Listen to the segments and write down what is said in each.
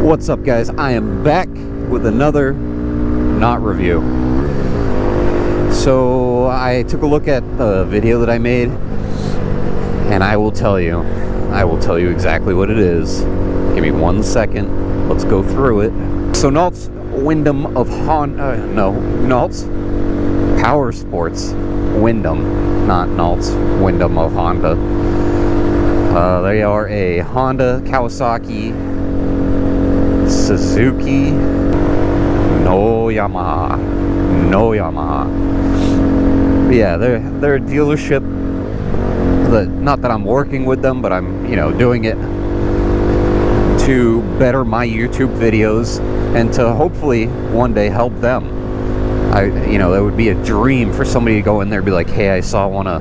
What's up, guys? I am back with another not review. So I took a look at the video that I made, and I will tell you exactly what it is. Give me 1 second. Let's go through it. So Nalt's Wyndham of Nalt's Power Sports Wyndham, not Nalt's Wyndham of Honda. They are a Honda, Kawasaki, Suzuki, no Yamaha. Yeah, they're a dealership that, not that I'm working with them, but I'm, doing it to better my YouTube videos and to hopefully one day help them. That would be a dream for somebody to go in there and be like, hey, I saw one of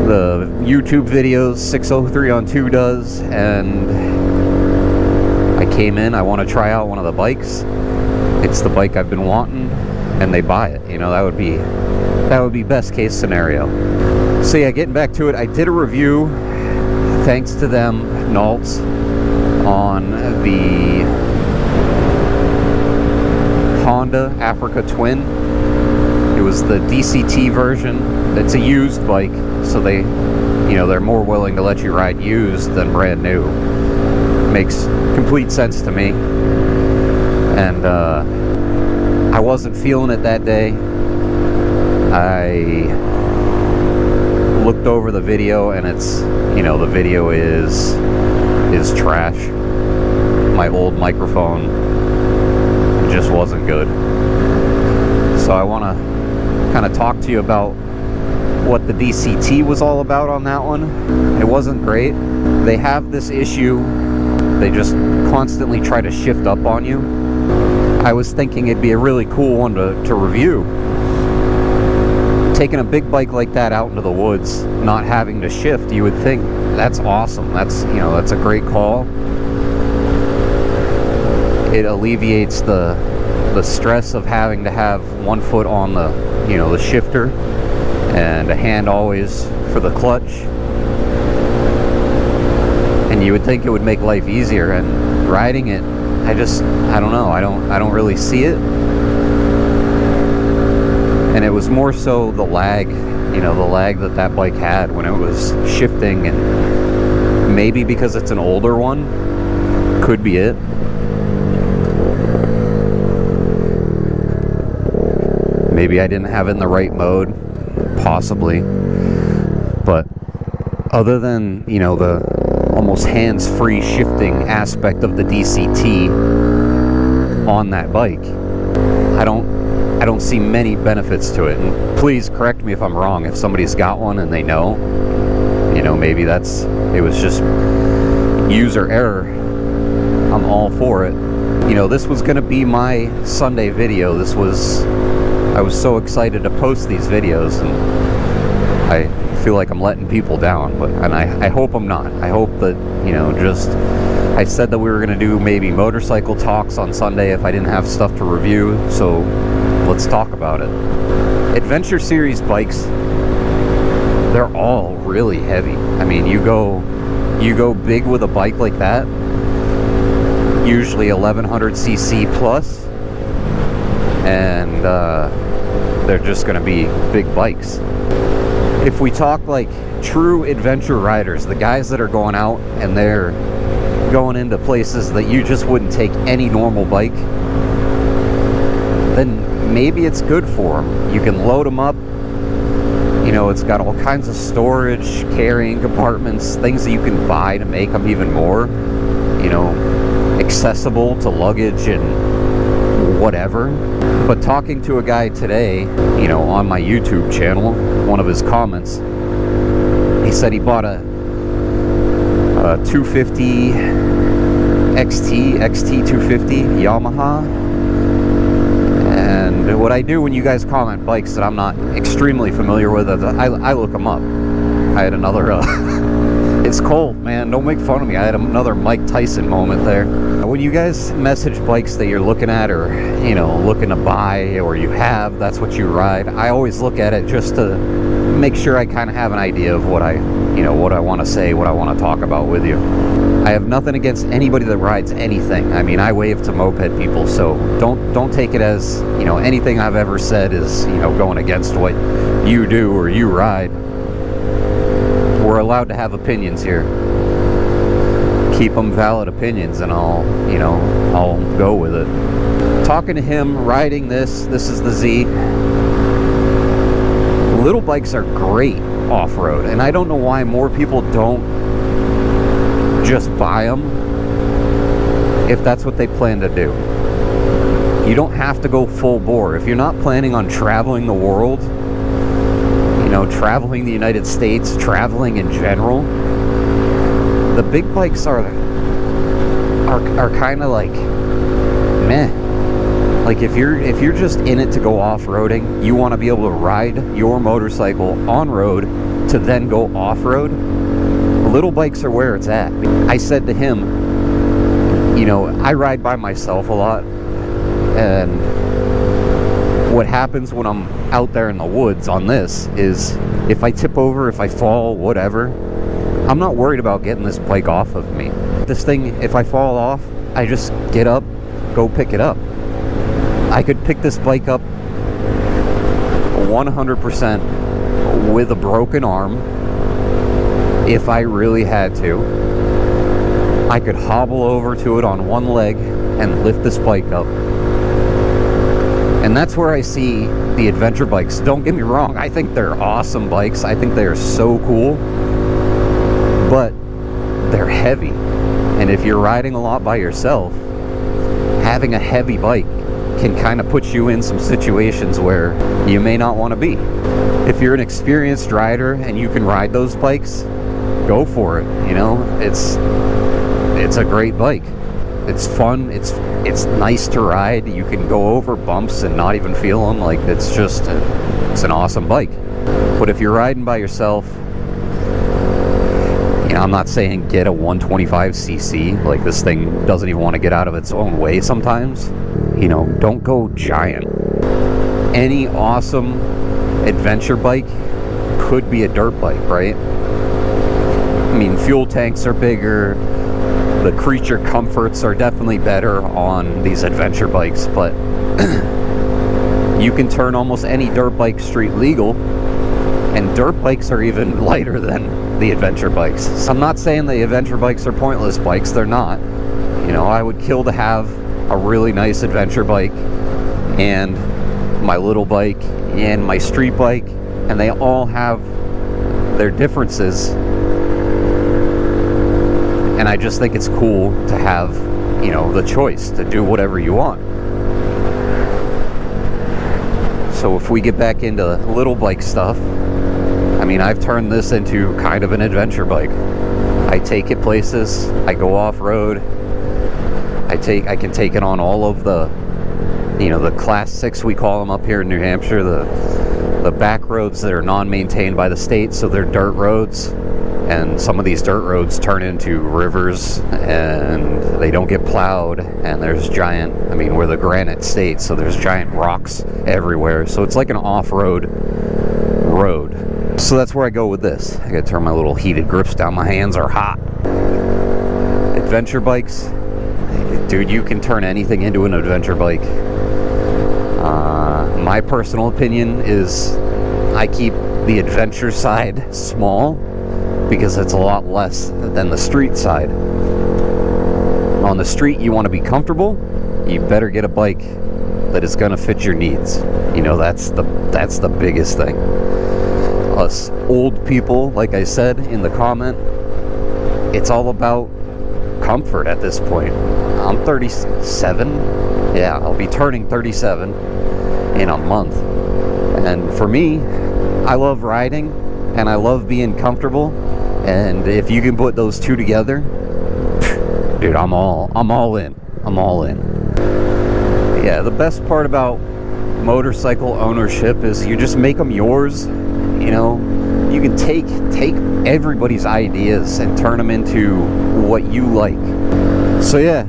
the YouTube videos 603 on 2 does, and I came in, I want to try out one of the bikes. It's the bike I've been wanting, and they buy it. That would be best case scenario. So yeah, getting back to it, I did a review, thanks to them, Nalt's, on the Honda Africa Twin. It was the DCT version. It's a used bike, so they're more willing to let you ride used than brand new. Makes complete sense to me. And I wasn't feeling it that day. I looked over the video, and it's, the video is trash. My old microphone just wasn't good. So I want to kind of talk to you about what the DCT was all about on that one. It wasn't great. They have this issue. They just constantly try to shift up on you. I was thinking it'd be a really cool one to review. Taking a big bike like that out into the woods, not having to shift, you would think that's awesome. That's a great call. It alleviates the stress of having to have one foot on the shifter and a hand always for the clutch. And you would think it would make life easier, and riding it, I don't know, I don't really see it. And it was more so the lag, the lag that bike had when it was shifting, and maybe because it's an older one, could be it. Maybe I didn't have it in the right mode, possibly. But other than, the almost hands-free shifting aspect of the DCT on that bike, I don't see many benefits to it. And please correct me if I'm wrong. If somebody's got one and they know, maybe it was just user error. I'm all for it. This was gonna be my Sunday video. I was so excited to post these videos, and I feel like I'm letting people down, and I hope I'm not. I hope that, I said that we were gonna do maybe motorcycle talks on Sunday if I didn't have stuff to review, so let's talk about it. Adventure Series bikes, they're all really heavy. I mean, you go big with a bike like that, usually 1100cc plus, and they're just going to be big bikes. If we talk like true adventure riders, the guys that are going out and they're going into places that you just wouldn't take any normal bike, then maybe it's good for them. You can load them up. It's got all kinds of storage, carrying compartments, things that you can buy to make them even more, accessible to luggage and whatever. But talking to a guy today, on my YouTube channel, one of his comments, he said he bought a 250 XT 250 Yamaha. And what I do when you guys comment bikes that I'm not extremely familiar with, I look them up. I had another It's cold, man. Don't make fun of me. I had another Mike Tyson moment there. When you guys message bikes that you're looking at, or looking to buy, or you have, that's what you ride, I always look at it just to make sure I kind of have an idea of what I want to say, what I want to talk about with you. I have nothing against anybody that rides anything. I mean, I wave to moped people, so don't take it as anything I've ever said is going against what you do or you ride. We're allowed to have opinions here. Keep them valid opinions, and I'll go with it. Talking to him, riding this is the Z. Little bikes are great off-road, and I don't know why more people don't just buy them if that's what they plan to do. You don't have to go full bore. If you're not planning on traveling the world, traveling the United States, traveling in general, the big bikes are kind of like meh. Like if you're just in it to go off-roading, you want to be able to ride your motorcycle on road to then go off-road, little bikes are where it's at. I said to him, I ride by myself a lot, and what happens when I'm out there in the woods on this is if I tip over, if I fall, whatever, I'm not worried about getting this bike off of me. This thing, if I fall off, I just get up, go pick it up. I could pick this bike up 100% with a broken arm if I really had to. I could hobble over to it on one leg and lift this bike up. And that's where I see the adventure bikes. Don't get me wrong, I think they're awesome bikes. I think they're so cool. But they're heavy. And if you're riding a lot by yourself, having a heavy bike can kind of put you in some situations where you may not want to be. If you're an experienced rider and you can ride those bikes, go for it. It's a great bike. It's fun. It's nice to ride. You can go over bumps and not even feel them. Like it's an awesome bike. But if you're riding by yourself, I'm not saying get a 125cc. Like this thing doesn't even want to get out of its own way sometimes. Don't go giant. Any awesome adventure bike could be a dirt bike, right? I mean, fuel tanks are bigger. The creature comforts are definitely better on these adventure bikes, but you can turn almost any dirt bike street legal, and dirt bikes are even lighter than the adventure bikes. I'm not saying the adventure bikes are pointless bikes, they're not. I would kill to have a really nice adventure bike and my little bike and my street bike, and they all have their differences. And I just think it's cool to have, the choice to do whatever you want. So if we get back into little bike stuff, I mean, I've turned this into kind of an adventure bike. I take it places, I go off-road, I can take it on all of the, the Class 6, we call them up here in New Hampshire, the back roads that are non-maintained by the state, so they're dirt roads. And some of these dirt roads turn into rivers and they don't get plowed, and there's we're the granite state, so there's giant rocks everywhere. So it's like an off-road road. So that's where I go with this. I gotta turn my little heated grips down, my hands are hot. Adventure bikes, dude, you can turn anything into an adventure bike. My personal opinion is I keep the adventure side small, because it's a lot less than the street side. On the street, you want to be comfortable, you better get a bike that is going to fit your needs. That's the biggest thing. Us old people, like I said in the comment, it's all about comfort at this point. I'm 37. Yeah, I'll be turning 37 in a month. And for me, I love riding and I love being comfortable. And if you can put those two together, dude, I'm all in. I'm all in. Yeah, the best part about motorcycle ownership is you just make them yours. you can take everybody's ideas and turn them into what you like. So yeah,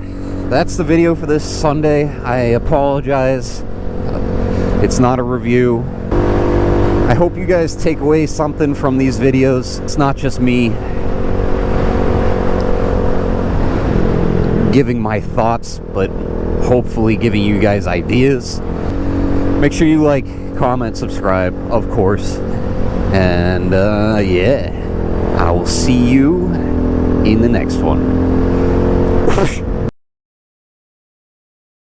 that's the video for this Sunday. I apologize. It's not a review. I hope you guys take away something from these videos. It's not just me giving my thoughts, but hopefully giving you guys ideas. Make sure you like, comment, subscribe, of course. And yeah, I will see you in the next one.